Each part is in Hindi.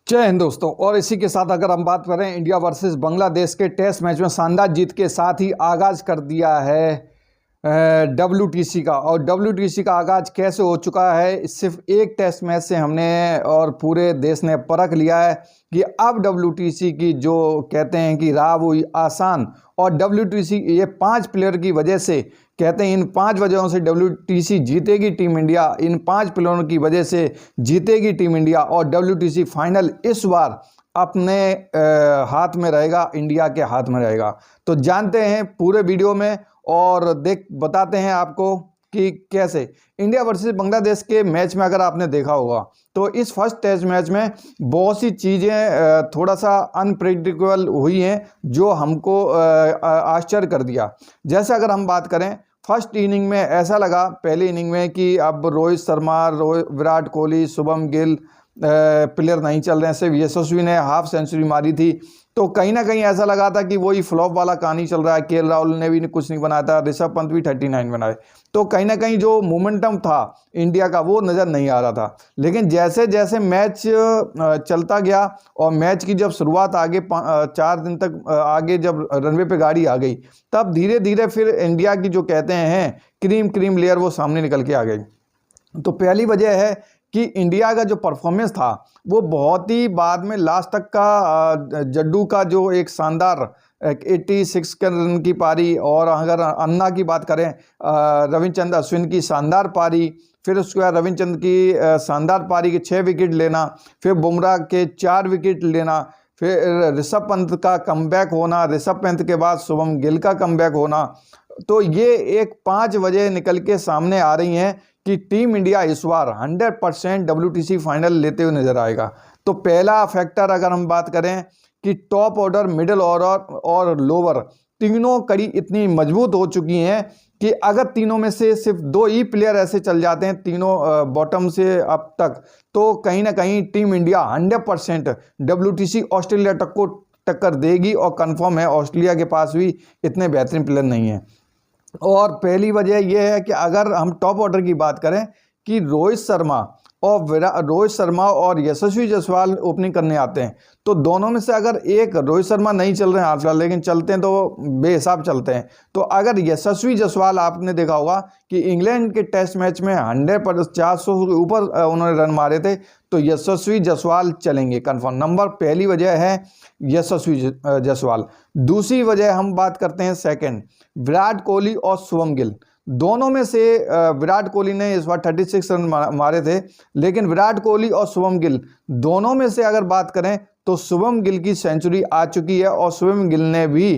जय हिंद दोस्तों। और इसी के साथ अगर हम बात करें इंडिया वर्सेस बांग्लादेश के टेस्ट मैच में शानदार जीत के साथ ही आगाज़ कर दिया है WTC का। और WTC का आगाज़ कैसे हो चुका है, सिर्फ एक टेस्ट मैच से हमने और पूरे देश ने परख लिया है कि अब WTC की जो कहते हैं कि राह वो आसान। और WTC ये 5 प्लेयर की वजह से कहते हैं, इन 5 वजहों से WTC जीतेगी टीम इंडिया, इन 5 प्लेयरों की वजह से जीतेगी टीम इंडिया। और WTC फाइनल इस बार अपने हाथ में रहेगा, इंडिया के हाथ में रहेगा। तो जानते हैं पूरे वीडियो में और बताते हैं आपको कि कैसे इंडिया वर्सेस बांग्लादेश के मैच में अगर आपने देखा होगा तो इस फर्स्ट टेस्ट मैच में बहुत सी चीज़ें थोड़ा सा अनप्रेडिक्टेबल हुई हैं जो हमको आश्चर्य कर दिया। जैसे अगर हम बात करें फर्स्ट इनिंग में, ऐसा लगा पहली इनिंग में कि अब रोहित शर्मा, विराट कोहली, शुभम गिल प्लेयर नहीं चल रहे हैं। सिर्फ यशस्वी ने हाफ सेंचुरी मारी थी, तो कहीं ना कहीं ऐसा लगा था कि वही फ्लॉप वाला कहानी चल रहा है। केएल राहुल ने भी कुछ नहीं बनाया था, ऋषभ पंत भी 39 बनाए, तो कहीं ना कहीं जो मोमेंटम था इंडिया का वो नज़र नहीं आ रहा था। लेकिन जैसे जैसे मैच चलता गया और मैच की जब शुरुआत आगे 4 दिन तक आगे जब रनवे पे गाड़ी आ गई, तब धीरे धीरे फिर इंडिया की जो कहते हैं क्रीम लेयर वो सामने निकल के आ गई। तो पहली वजह है कि इंडिया का जो परफॉर्मेंस था वो बहुत ही बाद में लास्ट तक का जड्डू का जो एक शानदार 86 रन की पारी, और अगर अन्ना की बात करें रविचंद्रन अश्विन की शानदार पारी, फिर उसके बाद रविचंद्रन की शानदार पारी के 6 विकेट लेना, फिर बुमराह के 4 विकेट लेना, फिर ऋषभ पंत का कमबैक होना, ऋषभ पंत के बाद शुभम गिल का कमबैक होना। तो ये एक 5 वजह निकल के सामने आ रही हैं कि टीम इंडिया इस बार 100% WTC फाइनल लेते हुए नजर आएगा। तो पहला फैक्टर अगर हम बात करें कि टॉप ऑर्डर, मिडिल ऑर्डर और लोअर तीनों कड़ी इतनी मजबूत हो चुकी हैं कि अगर तीनों में से सिर्फ 2 ही प्लेयर ऐसे चल जाते हैं तीनों बॉटम से अप तक, तो कहीं ना कहीं टीम इंडिया 100% WTC ऑस्ट्रेलिया तक को टक्कर देगी। और कंफर्म है ऑस्ट्रेलिया के पास भी इतने बेहतरीन प्लेयर नहीं है। और पहली वजह यह है कि अगर हम टॉप ऑर्डर की बात करें कि रोहित शर्मा और यशस्वी जायसवाल ओपनिंग करने आते हैं, तो दोनों में से अगर एक, रोहित शर्मा नहीं चल रहे हैं हाल फिलहाल, लेकिन चलते हैं तो बेहिसाब चलते हैं, तो अगर यशस्वी जायसवाल, आपने देखा होगा कि इंग्लैंड के टेस्ट मैच में 400 के ऊपर उन्होंने रन मारे थे, तो यशस्वी जायसवाल चलेंगे कंफर्म। नंबर पहली वजह है यशस्वी जायसवाल। दूसरी वजह हम बात करते हैं सेकंड, विराट कोहली और शुभम गिल। दोनों में से विराट कोहली ने इस बार 36 रन मारे थे, लेकिन विराट कोहली और शुभम गिल दोनों में से अगर बात करें तो शुभम गिल की सेंचुरी आ चुकी है, और शुभम गिल ने भी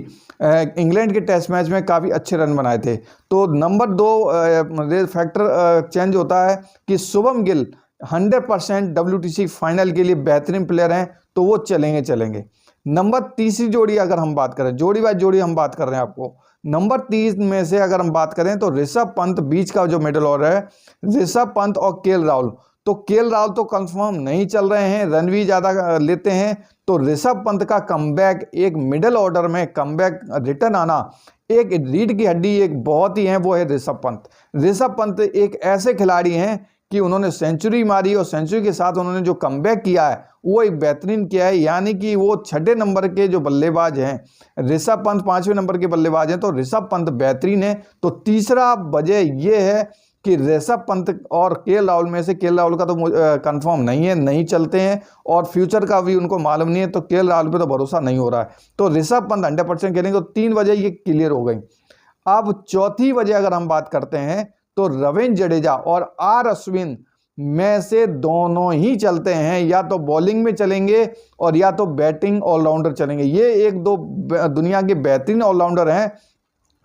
इंग्लैंड के टेस्ट मैच में काफ़ी अच्छे रन बनाए थे। तो नंबर 2 फैक्टर चेंज होता है कि शुभम गिल 100% WTC फाइनल के लिए बेहतरीन प्लेयर हैं, तो वो चलेंगे। नंबर तीसरी जोड़ी अगर हम बात करें, जोड़ी बाय जोड़ी हम बात कर रहे हैं आपको, नंबर 3 में से अगर हम बात करें तो ऋषभ पंत, बीच का जो मिडिल ऑर्डर है, ऋषभ पंत और केएल राहुल। तो केएल राहुल तो कंफर्म नहीं चल रहे हैं, रन भी ज़्यादा लेते हैं, तो ऋषभ पंत का कमबैक, एक मिडिल ऑर्डर में कमबैक रिटर्न आना, एक रीढ़ की हड्डी एक बहुत ही है, वो है ऋषभ पंत। ऋषभ पंत एक ऐसे खिलाड़ी हैं कि उन्होंने सेंचुरी मारी, और सेंचुरी के साथ उन्होंने जो कमबैक किया है वो एक बेहतरीन किया है। यानी कि वो 6ठे नंबर के जो बल्लेबाज हैं, ऋषभ पंत 5वें नंबर के बल्लेबाज हैं, तो ऋषभ पंत बेहतरीन है। तो तीसरा वजह ये है कि ऋषभ पंत और केएल राहुल में से, केएल राहुल का तो कंफर्म नहीं है, नहीं चलते हैं, और फ्यूचर का भी उनको मालूम नहीं है, तो केएल राहुल पे तो भरोसा नहीं हो रहा है। तो ऋषभ पंत 100% खेलेंगे। तो 3 वजह ये क्लियर हो गई। अब चौथी वजह अगर हम बात करते हैं तो रविंद्र जडेजा और अश्विन में से दोनों ही चलते हैं, या तो बॉलिंग में चलेंगे और या तो बैटिंग ऑलराउंडर चलेंगे। ये 1-2 दुनिया के बेहतरीन ऑलराउंडर हैं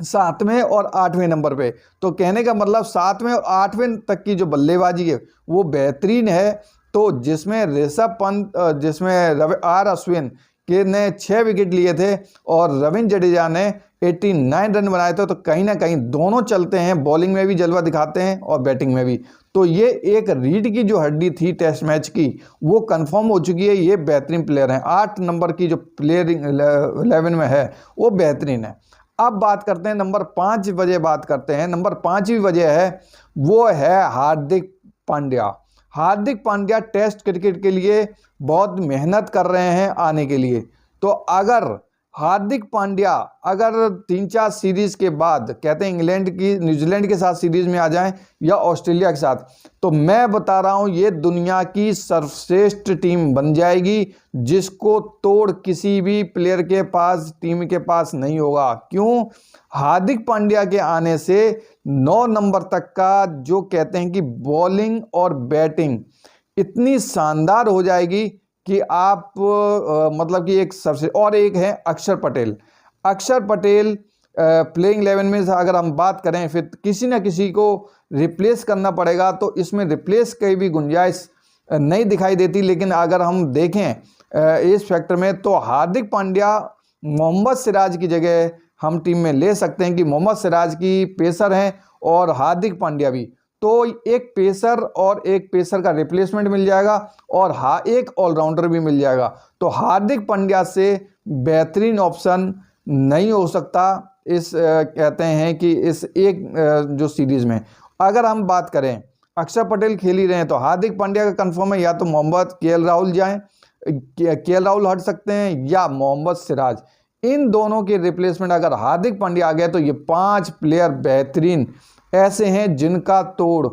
7वें और 8वें नंबर पे। तो कहने का मतलब 7वें और 8वें तक की जो बल्लेबाजी है वो बेहतरीन है। तो जिसमें ऋषभ पंत, जिसमें अश्विन के ने 6 विकेट लिए थे और रविंद्र जडेजा ने 89 रन बनाए थे, तो कहीं ना कहीं दोनों चलते हैं, बॉलिंग में भी जलवा दिखाते हैं और बैटिंग में भी। तो ये एक रीढ़ की जो हड्डी थी टेस्ट मैच की वो कंफर्म हो चुकी है, ये बेहतरीन प्लेयर हैं। 8 नंबर की जो प्लेयर 11 में है वो बेहतरीन है। अब बात करते हैं नंबर 5 वजह बात करते हैं। नंबर 5वीं वजह है वो है हार्दिक पांड्या। हार्दिक पांड्या टेस्ट क्रिकेट के लिए बहुत मेहनत कर रहे हैं आने के लिए। तो अगर हार्दिक पांड्या अगर 3-4 सीरीज के बाद कहते हैं इंग्लैंड की न्यूजीलैंड के साथ सीरीज में आ जाएं या ऑस्ट्रेलिया के साथ, तो मैं बता रहा हूं ये दुनिया की सर्वश्रेष्ठ टीम बन जाएगी, जिसको तोड़ किसी भी प्लेयर के पास, टीम के पास नहीं होगा। क्यों? हार्दिक पांड्या के आने से 9 नंबर तक का जो कहते हैं कि बॉलिंग और बैटिंग इतनी शानदार हो जाएगी कि आप मतलब कि एक सबसे, और एक है अक्षर पटेल। अक्षर पटेल प्लेइंग 11 में अगर हम बात करें, फिर किसी ना किसी को रिप्लेस करना पड़ेगा, तो इसमें रिप्लेस की भी गुंजाइश नहीं दिखाई देती। लेकिन अगर हम देखें इस फैक्टर में, तो हार्दिक पांड्या मोहम्मद सिराज की जगह हम टीम में ले सकते हैं कि मोहम्मद सिराज की पेसर हैं और हार्दिक पांड्या भी, तो एक पेसर और एक पेसर का रिप्लेसमेंट मिल जाएगा और एक ऑलराउंडर भी मिल जाएगा। तो हार्दिक पांड्या से बेहतरीन ऑप्शन नहीं हो सकता इस कहते हैं कि इस एक जो सीरीज में। अगर हम बात करें, अक्षर पटेल खेल ही रहे हैं, तो हार्दिक पांड्या का कंफर्म है, या तो मोहम्मद केएल राहुल जाएं, केएल राहुल हट सकते हैं, या मोहम्मद सिराज। इन दोनों के रिप्लेसमेंट अगर हार्दिक पांड्या आ गए, तो ये 5 प्लेयर बेहतरीन ऐसे हैं जिनका तोड़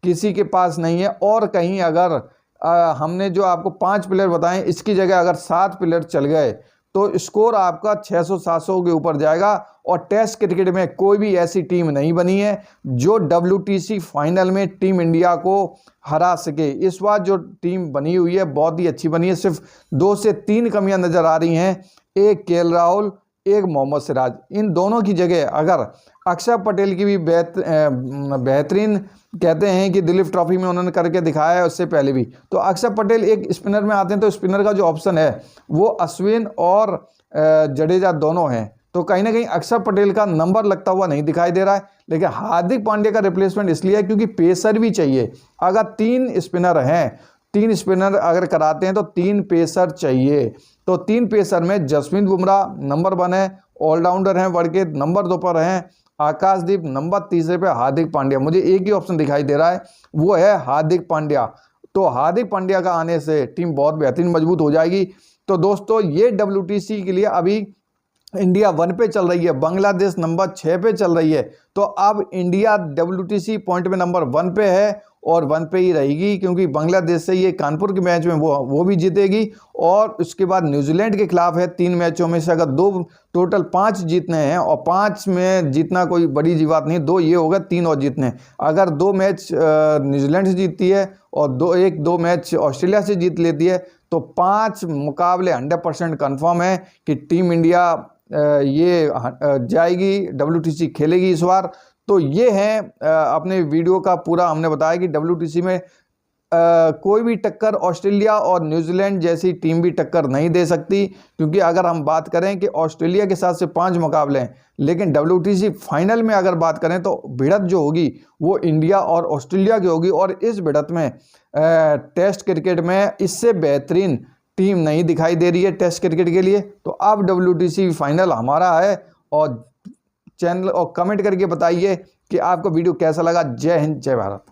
किसी के पास नहीं है। और कहीं अगर हमने जो आपको 5 प्लेयर बताएं, इसकी जगह अगर 7 प्लेयर चल गए, तो स्कोर आपका 600-700 के ऊपर जाएगा। और टेस्ट क्रिकेट में कोई भी ऐसी टीम नहीं बनी है जो WTC फाइनल में टीम इंडिया को हरा सके। इस बार जो टीम बनी हुई है बहुत ही अच्छी बनी है। सिर्फ 2 से 3 कमियां नजर आ रही हैं, एक केएल राहुल, एक मोहम्मद सिराज। इन दोनों की जगह अगर अक्षर पटेल की भी बेहतरीन कहते हैं कि दिलीप ट्रॉफी में उन्होंने करके दिखाया है, उससे पहले भी, तो अक्षर पटेल एक स्पिनर में आते हैं, तो स्पिनर का जो ऑप्शन है वो अश्विन और जडेजा दोनों हैं। तो कहीं ना कहीं अक्षर पटेल का नंबर लगता हुआ नहीं दिखाई दे रहा है। लेकिन हार्दिक पांड्या का रिप्लेसमेंट इसलिए है क्योंकि पेसर भी चाहिए। अगर 3 स्पिनर हैं, 3 स्पिनर अगर कराते हैं, तो 3 पेसर चाहिए। तो 3 पेसर में जसप्रीत बुमराह नंबर 1 है, ऑलराउंडर हैं वर्ल्ड के, नंबर 2 पर हैं आकाशदीप, नंबर 3 पे हार्दिक पांड्या। मुझे एक ही ऑप्शन दिखाई दे रहा है, वो है हार्दिक पांड्या। तो हार्दिक पांड्या का आने से टीम बहुत बेहतरीन मजबूत हो जाएगी। तो दोस्तों, ये WTC के लिए अभी इंडिया 1 पे चल रही है, बांग्लादेश नंबर 6 पे चल रही है। तो अब इंडिया WTC पॉइंट में नंबर 1 पे है और 1 पे ही रहेगी, क्योंकि बांग्लादेश से ये कानपुर के मैच में वो भी जीतेगी। और उसके बाद न्यूजीलैंड के खिलाफ है, 3 मैचों में से अगर 2, टोटल 5 जीतने हैं, और 5 में जीतना कोई बड़ी बात नहीं, 2 ये होगा, 3 और जीतने। अगर 2 मैच न्यूजीलैंड से जीतती है और 2 मैच ऑस्ट्रेलिया से जीत लेती है, तो 5 मुकाबले 100% कन्फर्म है कि टीम इंडिया ये जाएगी, WTC खेलेगी इस बार। तो ये है अपने वीडियो का पूरा हमने बताया कि WTC में कोई भी टक्कर ऑस्ट्रेलिया और न्यूजीलैंड जैसी टीम भी टक्कर नहीं दे सकती। क्योंकि अगर हम बात करें कि ऑस्ट्रेलिया के साथ से 5 मुकाबले हैं, लेकिन WTC फाइनल में अगर बात करें तो भिड़त जो होगी वो इंडिया और ऑस्ट्रेलिया की होगी। और इस भिड़त में टेस्ट क्रिकेट में इससे बेहतरीन टीम नहीं दिखाई दे रही है टेस्ट क्रिकेट के लिए। तो अब WTC फाइनल हमारा है। और चैनल और कमेंट करके बताइए कि आपको वीडियो कैसा लगा। जय हिंद, जय भारत।